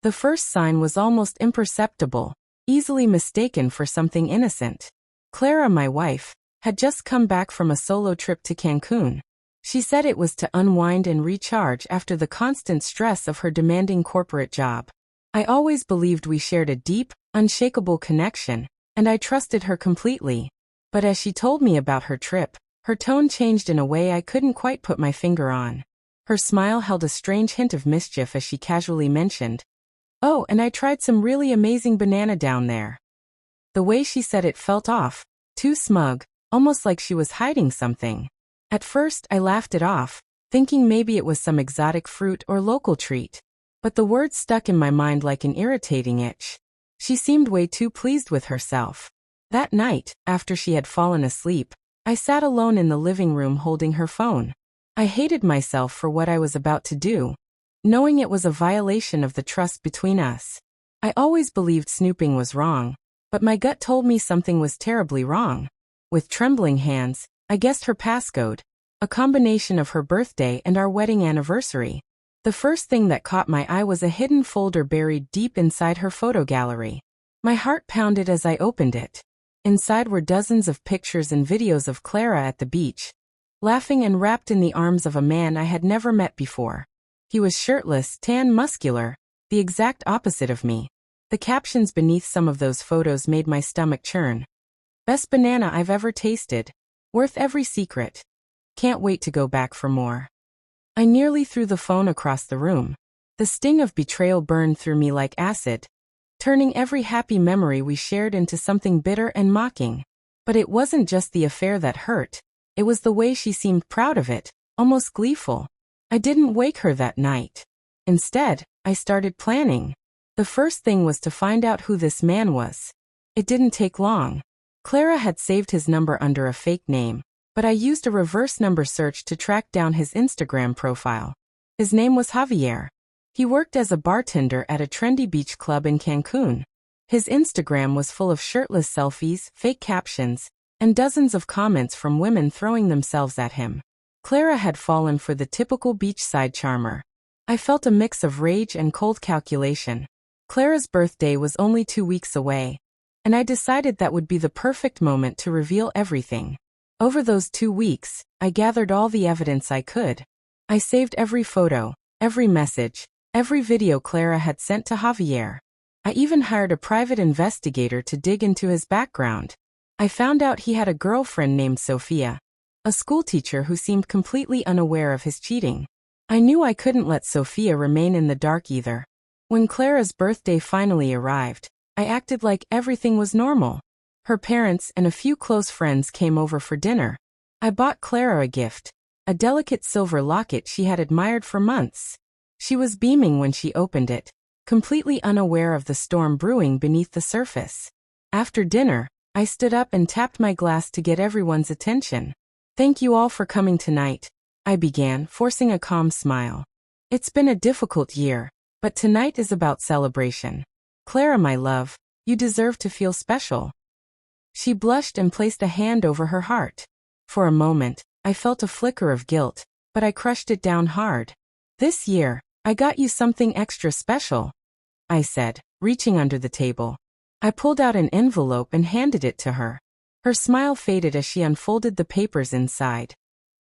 The first sign was almost imperceptible, easily mistaken for something innocent. Clara, my wife, had just come back from a solo trip to Cancun. She said it was to unwind and recharge after the constant stress of her demanding corporate job. I always believed we shared a deep, unshakable connection, and I trusted her completely. But as she told me about her trip, her tone changed in a way I couldn't quite put my finger on. Her smile held a strange hint of mischief as she casually mentioned, "Oh, and I tried some really amazing banana down there." The way she said it felt off, too smug, almost like she was hiding something. At first, I laughed it off, thinking maybe it was some exotic fruit or local treat. But the words stuck in my mind like an irritating itch. She seemed way too pleased with herself. That night, after she had fallen asleep, I sat alone in the living room holding her phone. I hated myself for what I was about to do, knowing it was a violation of the trust between us. I always believed snooping was wrong, but my gut told me something was terribly wrong. With trembling hands, I guessed her passcode, a combination of her birthday and our wedding anniversary. The first thing that caught my eye was a hidden folder buried deep inside her photo gallery. My heart pounded as I opened it. Inside were dozens of pictures and videos of Clara at the beach, laughing and wrapped in the arms of a man I had never met before. He was shirtless, tan, muscular, the exact opposite of me. The captions beneath some of those photos made my stomach churn. "Best banana I've ever tasted. Worth every secret. Can't wait to go back for more." I nearly threw the phone across the room. The sting of betrayal burned through me like acid, turning every happy memory we shared into something bitter and mocking. But it wasn't just the affair that hurt. It was the way she seemed proud of it, almost gleeful. I didn't wake her that night. Instead, I started planning. The first thing was to find out who this man was. It didn't take long. Clara had saved his number under a fake name, but I used a reverse number search to track down his Instagram profile. His name was Javier. He worked as a bartender at a trendy beach club in Cancun. His Instagram was full of shirtless selfies, fake captions, and dozens of comments from women throwing themselves at him. Clara had fallen for the typical beachside charmer. I felt a mix of rage and cold calculation. Clara's birthday was only 2 weeks away, and I decided that would be the perfect moment to reveal everything. Over those 2 weeks, I gathered all the evidence I could. I saved every photo, every message, every video Clara had sent to Javier. I even hired a private investigator to dig into his background. I found out he had a girlfriend named Sophia, a schoolteacher who seemed completely unaware of his cheating. I knew I couldn't let Sophia remain in the dark either. When Clara's birthday finally arrived, I acted like everything was normal. Her parents and a few close friends came over for dinner. I bought Clara a gift, a delicate silver locket she had admired for months. She was beaming when she opened it, completely unaware of the storm brewing beneath the surface. After dinner, I stood up and tapped my glass to get everyone's attention. "Thank you all for coming tonight," I began, forcing a calm smile. "It's been a difficult year, but tonight is about celebration. Clara, my love, you deserve to feel special." She blushed and placed a hand over her heart. For a moment, I felt a flicker of guilt, but I crushed it down hard. "This year, I got you something extra special," I said, reaching under the table. I pulled out an envelope and handed it to her. Her smile faded as she unfolded the papers inside.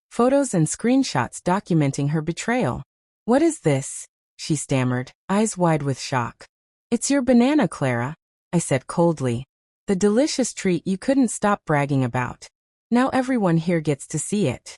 Photos and screenshots documenting her betrayal. "What is this?" she stammered, eyes wide with shock. "It's your banana, Clara," I said coldly. "The delicious treat you couldn't stop bragging about. Now everyone here gets to see it."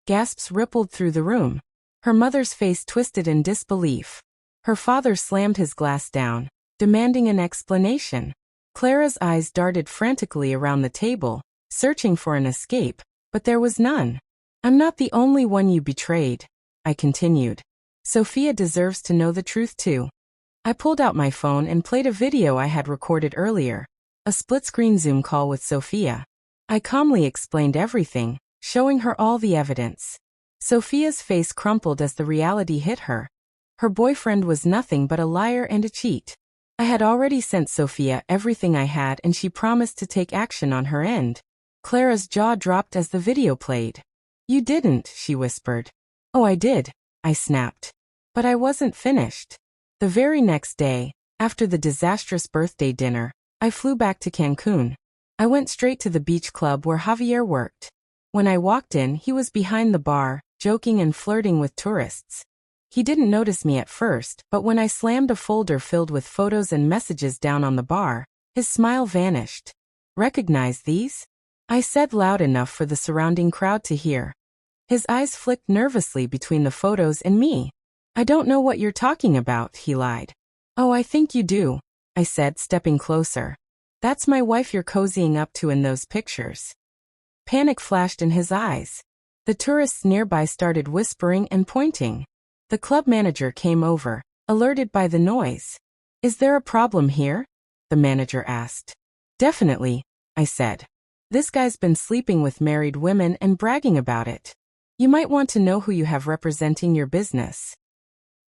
Gasps rippled through the room. Her mother's face twisted in disbelief. Her father slammed his glass down, demanding an explanation. Clara's eyes darted frantically around the table, searching for an escape, but there was none. "I'm not the only one you betrayed," I continued. "Sophia deserves to know the truth too." I pulled out my phone and played a video I had recorded earlier, a split-screen Zoom call with Sophia. I calmly explained everything, showing her all the evidence. Sophia's face crumpled as the reality hit her. Her boyfriend was nothing but a liar and a cheat. I had already sent Sophia everything I had and she promised to take action on her end. Clara's jaw dropped as the video played. "You didn't," she whispered. "Oh, I did," I snapped. "But I wasn't finished. The very next day, after the disastrous birthday dinner, I flew back to Cancun. I went straight to the beach club where Javier worked. When I walked in, he was behind the bar, joking and flirting with tourists. He didn't notice me at first, but when I slammed a folder filled with photos and messages down on the bar, his smile vanished. "Recognize these?" I said loud enough for the surrounding crowd to hear. His eyes flicked nervously between the photos and me. "I don't know what you're talking about," he lied. "Oh, I think you do," I said, stepping closer. "That's my wife you're cozying up to in those pictures." Panic flashed in his eyes. The tourists nearby started whispering and pointing. The club manager came over, alerted by the noise. "Is there a problem here?" the manager asked. "Definitely," I said. "This guy's been sleeping with married women and bragging about it. You might want to know who you have representing your business."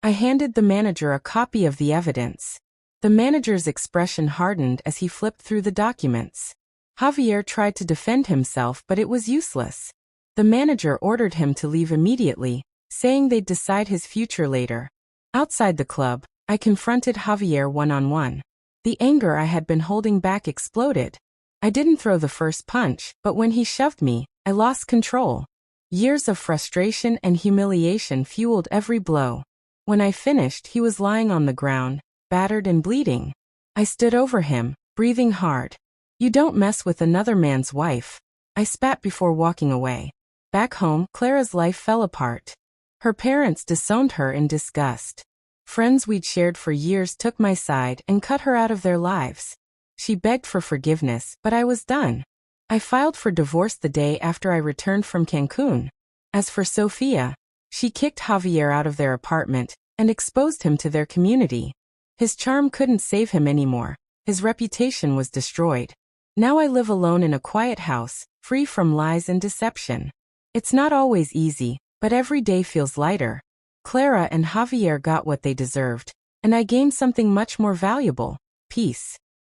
I handed the manager a copy of the evidence. The manager's expression hardened as he flipped through the documents. Javier tried to defend himself, but it was useless. The manager ordered him to leave immediately, saying they'd decide his future later. Outside the club, I confronted Javier one-on-one. The anger I had been holding back exploded. I didn't throw the first punch, but when he shoved me, I lost control. Years of frustration and humiliation fueled every blow. When I finished, he was lying on the ground, battered and bleeding. I stood over him, breathing hard. "You don't mess with another man's wife," I spat before walking away. Back home, Clara's life fell apart. Her parents disowned her in disgust. Friends we'd shared for years took my side and cut her out of their lives. She begged for forgiveness, but I was done. I filed for divorce the day after I returned from Cancun. As for Sofia, she kicked Javier out of their apartment and exposed him to their community. His charm couldn't save him anymore. His reputation was destroyed. Now I live alone in a quiet house, free from lies and deception. It's not always easy, but every day feels lighter. Clara and Javier got what they deserved, and I gained something much more valuable: peace.